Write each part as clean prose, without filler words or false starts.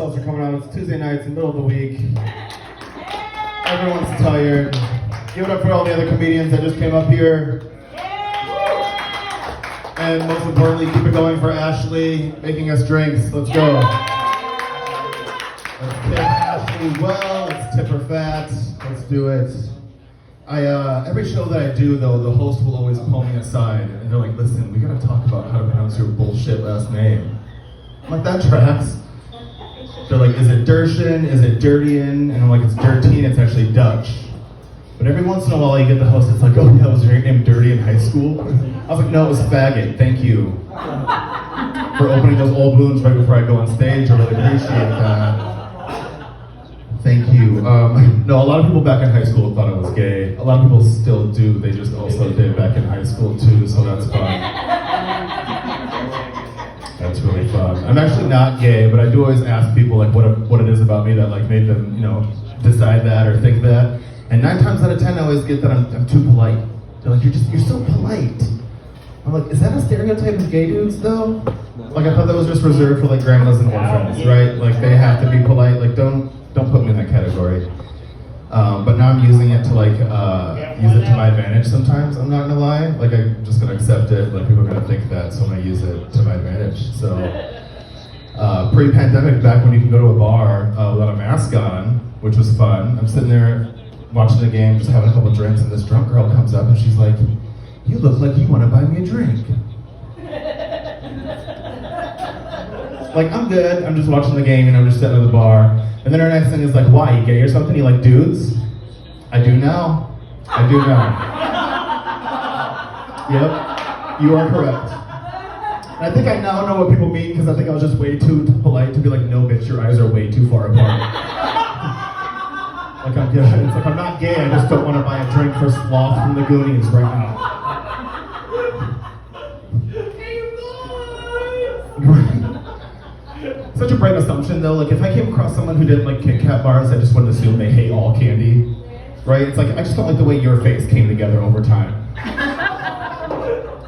yourselves for coming out. It's Tuesday night, it's the middle of the week. Everyone's tired. Give it up for all the other comedians that just came up here. And most importantly, keep it going for Ashley, making us drinks. Let's go. Let's tip Ashley well, let's tip her fat. Let's do it. Every show that I do, though, the host will always pull me aside, and they're like, listen, we gotta talk about how to pronounce your bullshit last name. I'm like, that tracks. They're like, is it Dershin? Is it Dirtian? And I'm like, it's Dirtine, it's actually Dutch. But every once in a while you get the host that's like, oh yeah, was your name Dirty in high school? I was like, no, it was Faggot, thank you. For opening those old wounds right before I go on stage, I really appreciate that. Thank you. No, a lot of people back in high school thought I was gay. A lot of people still do, they just also did back in high school too, so that's fun. That's really fun. I'm actually not gay, but I do always ask people like what it is about me that like made them, decide that or think that. And 9 times out of 10, I always get that I'm too polite. They're like, you're so polite. I'm like, is that a stereotype of gay dudes though? Like I thought that was just reserved for like grandmas and orphans, right? Like they have to be polite. Like don't put me in that category. But now I'm using it to like use it to my advantage sometimes. I'm not gonna lie. Like I'm just gonna accept it. Like people are gonna think that, so I'm gonna use it to my advantage. So pre-pandemic, back when you can go to a bar without a mask on, which was fun. I'm sitting there watching the game, just having a couple drinks, and this drunk girl comes up and she's like, "You look like you want to buy me a drink." Like I'm good. I'm just watching the game and I'm just sitting at the bar. And then her next thing is like, why, you gay or something? You like dudes? I do now. I do now. Yep, you are correct. And I think I now know what people mean because I think I was just way too polite to be like, no bitch, your eyes are way too far apart. Like I'm good. It's like I'm not gay, I just don't want to buy a drink for Sloth from the Goonies right now. Such a bright assumption though, like if I came across someone who didn't like Kit Kat bars, I just wouldn't assume they hate all candy, right? It's like, I just don't like the way your face came together over time.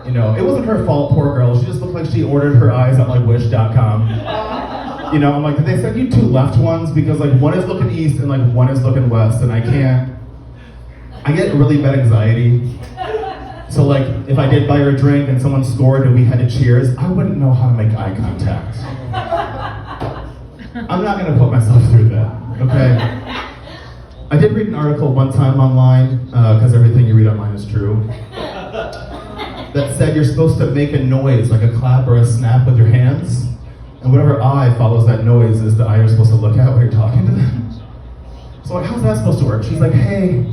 It wasn't her fault, poor girl, she just looked like she ordered her eyes on like wish.com. I'm like, did they send you 2 left ones? Because like one is looking east and like one is looking west, and I get really bad anxiety. So like, if I did buy her a drink and someone scored and we had to cheers, I wouldn't know how to make eye contact. I'm not gonna put myself through that, okay? I did read an article one time online, because everything you read online is true, that said you're supposed to make a noise, like a clap or a snap with your hands, and whatever eye follows that noise is the eye you're supposed to look at when you're talking to them. So like, how's that supposed to work? She's like, hey,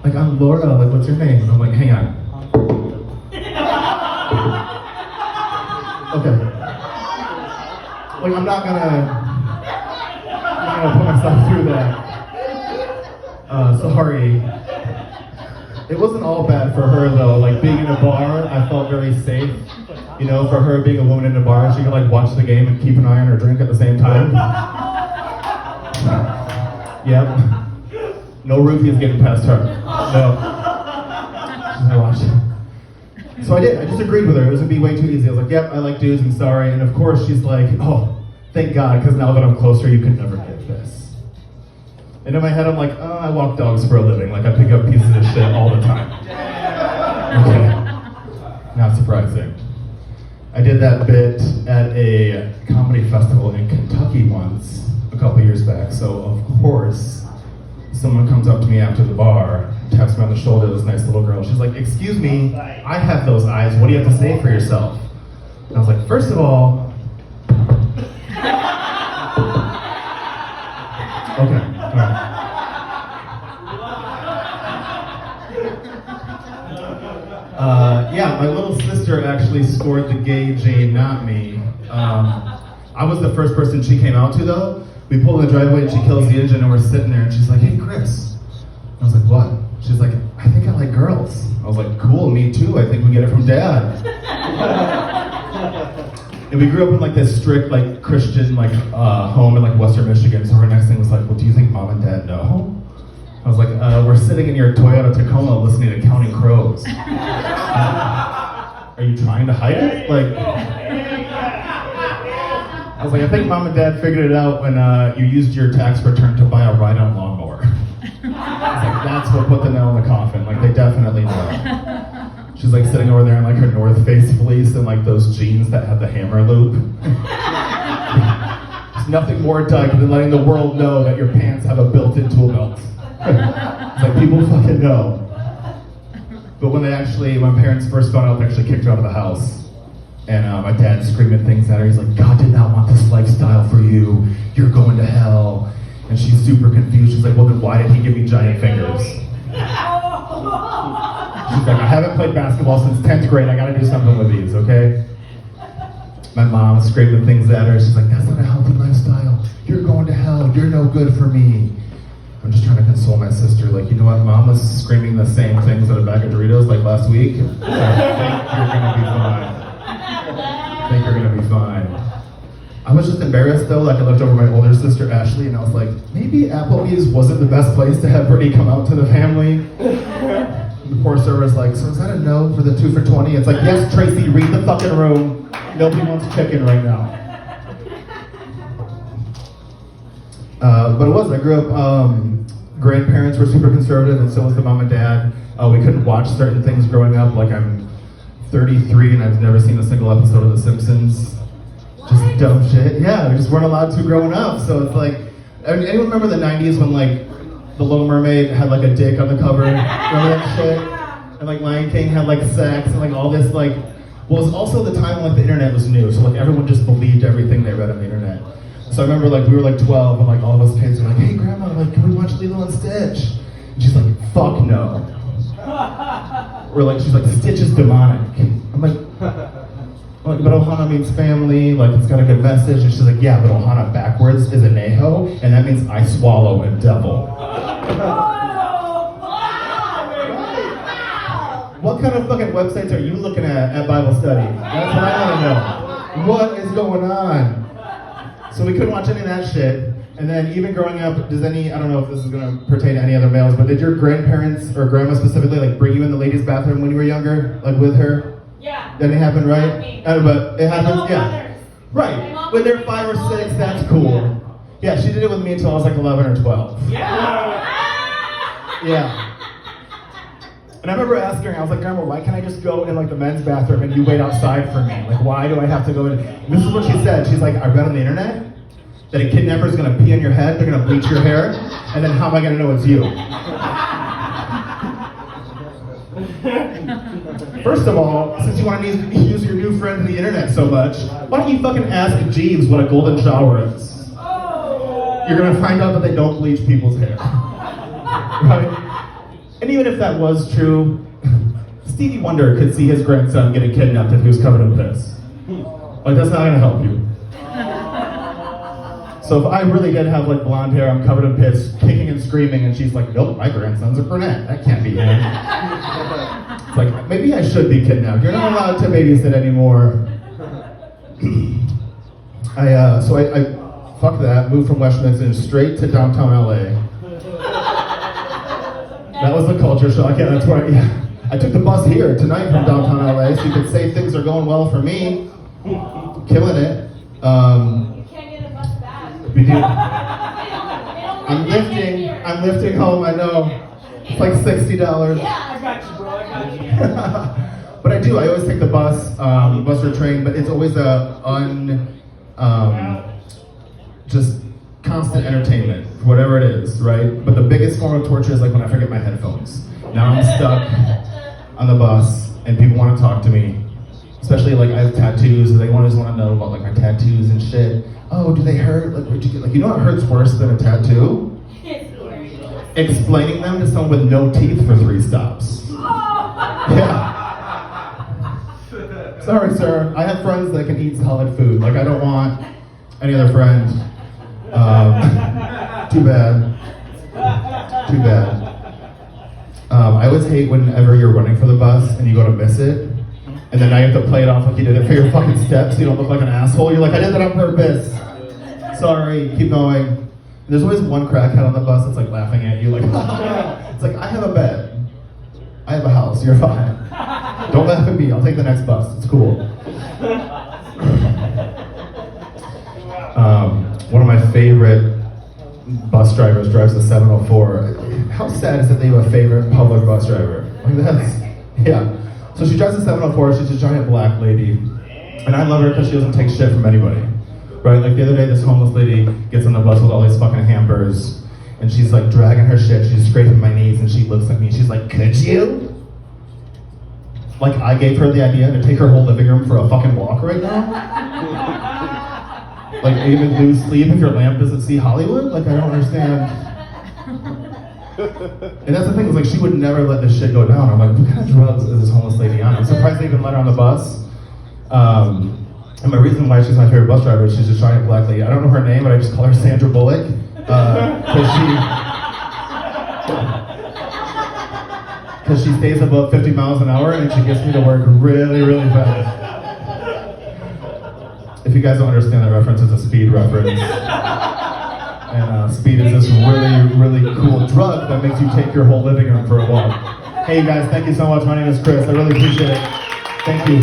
like I'm Laura, like what's your name? And I'm like, hang on. Okay. Like I'm not gonna put myself through that. Sorry. It wasn't all bad for her though. Like being in a bar, I felt very safe. For her being a woman in a bar, she could like watch the game and keep an eye on her drink at the same time. Yep. No roofies getting past her. No. I watched it. So I did. I just agreed with her. It was gonna be way too easy. I was like, yep, I like dudes, I'm sorry. And of course she's like, oh, thank God, because now that I'm closer, you can never get this. And in my head, I'm like, oh, I walk dogs for a living. Like, I pick up pieces of shit all the time. Okay. Not surprising. I did that bit at a comedy festival in Kentucky once, a couple years back. So, of course, someone comes up to me after the bar, taps me on the shoulder, this nice little girl. She's like, excuse me, I have those eyes. What do you have to say for yourself? And I was like, first of all, okay, all right. Yeah, my little sister actually scored the gay Jane, not me. I was the first person she came out to though. We pull in the driveway and she kills the engine and we're sitting there and she's like, hey Chris. And I was like, what? She's like, I think I like girls. I was like, cool, me too. I think we get it from Dad. And we grew up in like this strict like Christian like home in like Western Michigan. So her next thing was like, well, do you think Mom and Dad know? I was like, we're sitting in your Toyota Tacoma listening to Counting Crows. Are you trying to hide it? Like, was like, I think mom and dad figured it out when you used your tax return to buy a ride-on lawnmower. I was like, that's what put the nail in the coffin. Like, they definitely know. She's like sitting over there in like her North Face fleece and like those jeans that have the hammer loop. There's nothing more dyke than letting the world know that your pants have a built-in tool belt. It's like, people fucking know. But when my parents first found out, they actually kicked her out of the house. And my dad screaming things at her. He's like, God did not want this lifestyle for you. You're going to hell. And she's super confused. She's like, well, then why did he give me giant fingers? She's like, I haven't played basketball since 10th grade. I gotta do something with these, okay? My mom screaming things at her. She's like, that's not a healthy lifestyle. You're going to hell. You're no good for me. I'm just trying to console my sister. Like, you know what? Mom was screaming the same things at a bag of Doritos like last week. So I think you're gonna be fine. I was just embarrassed though. Like, I looked over my older sister Ashley, and I was like, maybe Applebee's wasn't the best place to have Brittany come out to the family. The poor server's like, so is that a no for the 2 for $20? It's like, yes, Tracy, read the fucking room. Nobody wants chicken right now. But it was. I grew up, grandparents were super conservative, and so was the mom and dad. We couldn't watch certain things growing up. Like, I'm 33 and I've never seen a single episode of The Simpsons. Just dumb shit. Yeah, we just weren't allowed to growing up. So it's like, anyone remember the 90s when like The Little Mermaid had like a dick on the cover? Remember that shit? And like Lion King had like sex and like all this like, well, it was also the time when like the internet was new. So like everyone just believed everything they read on the internet. So I remember like we were like 12 and like all of us kids were like, hey grandma, like can we watch Lilo and Stitch? And she's like, fuck no. Or like, she's like, Stitch is demonic. I'm like, but Ohana means family, like it's got a good message. And she's like, yeah, but Ohana backwards is a Neho, and that means I swallow a devil. What kind of fucking websites are you looking at Bible study? That's what I want to know. What is going on? So we couldn't watch any of that shit. And then even growing up, I don't know if this is going to pertain to any other males, but did your grandparents or grandma specifically like bring you in the ladies' bathroom when you were younger, like with her? Yeah. That didn't happen, right? But it happens, yeah. Brothers. Right. When they're 5 or 6, that's cool. Yeah, she did it with me until I was like 11 or 12. Yeah. Yeah. And I remember asking her, I was like, Grandma, why can't I just go in like the men's bathroom and you wait outside for me? Like, why do I have to go in? This is what she said. She's like, I read on the internet that a kidnapper is going to pee on your head, they're going to bleach your hair, and then how am I going to know it's you? First of all, since you want to use your new friend on the internet so much, why don't you fucking ask Jeeves what a golden shower is? You're going to find out that they don't bleach people's hair. Right? And even if that was true, Stevie Wonder could see his grandson getting kidnapped if he was covered in piss. Like, that's not going to help you. So if I really did have like blonde hair, I'm covered in piss, kicking and screaming, and she's like, nope, my grandson's a brunette. That can't be him. It's like, maybe I should be kidnapped. You're not allowed to babysit anymore. I fuck that, moved from Westminster straight to downtown LA. That was the culture shock. Yeah, that's where I took the bus here tonight from downtown LA, so you could say things are going well for me. Killing it. We do. I'm lifting home, I know. It's like $60. Yeah, I got you, bro. I got you. But I always take the bus or train, but it's always just constant entertainment, whatever it is, right? But the biggest form of torture is like when I forget my headphones. Now I'm stuck on the bus and people want to talk to me. Especially like I have tattoos, and they always want to know about like my tattoos and shit. Oh, do they hurt? Like, where'd you get? Like, you know what hurts worse than a tattoo? Explaining them to someone with no teeth for 3 stops. Yeah. Sorry, sir. I have friends that can eat solid food. Like, I don't want any other friend. Too bad. Too bad. I always hate whenever you're running for the bus and you go to miss it. And then now you have to play it off like you did it for your fucking steps so you don't look like an asshole. You're like, I did that on purpose. Sorry, keep going. And there's always one crackhead on the bus that's like laughing at you like, it's like, I have a bed. I have a house, you're fine. Don't laugh at me, I'll take the next bus, it's cool. one of my favorite bus drivers drives the 704. How sad is that they have a favorite public bus driver? Like that's, yeah. So she drives the 704, she's a giant black lady. And I love her because she doesn't take shit from anybody. Right? Like the other day, this homeless lady gets on the bus with all these fucking hampers, and she's like dragging her shit, she's scraping my knees, and she looks at me, she's like, could you? Like I gave her the idea to take her whole living room for a fucking walk right now? Like even lose sleep if your lamp doesn't see Hollywood? Like I don't understand. And that's the thing, is like she would never let this shit go down. I'm like, what kind of drugs is this homeless lady on? I'm surprised they even let her on the bus. And my reason why she's my favorite bus driver is she's a giant black lady. I don't know her name, but I just call her Sandra Bullock. Because she stays about 50 miles an hour and she gets me to work really, really fast. If you guys don't understand that reference, it's a speed reference. And speed is this really, really cool drug that makes you take your whole living room for a walk. Hey, you guys, thank you so much. My name is Chris. I really appreciate it. Thank you.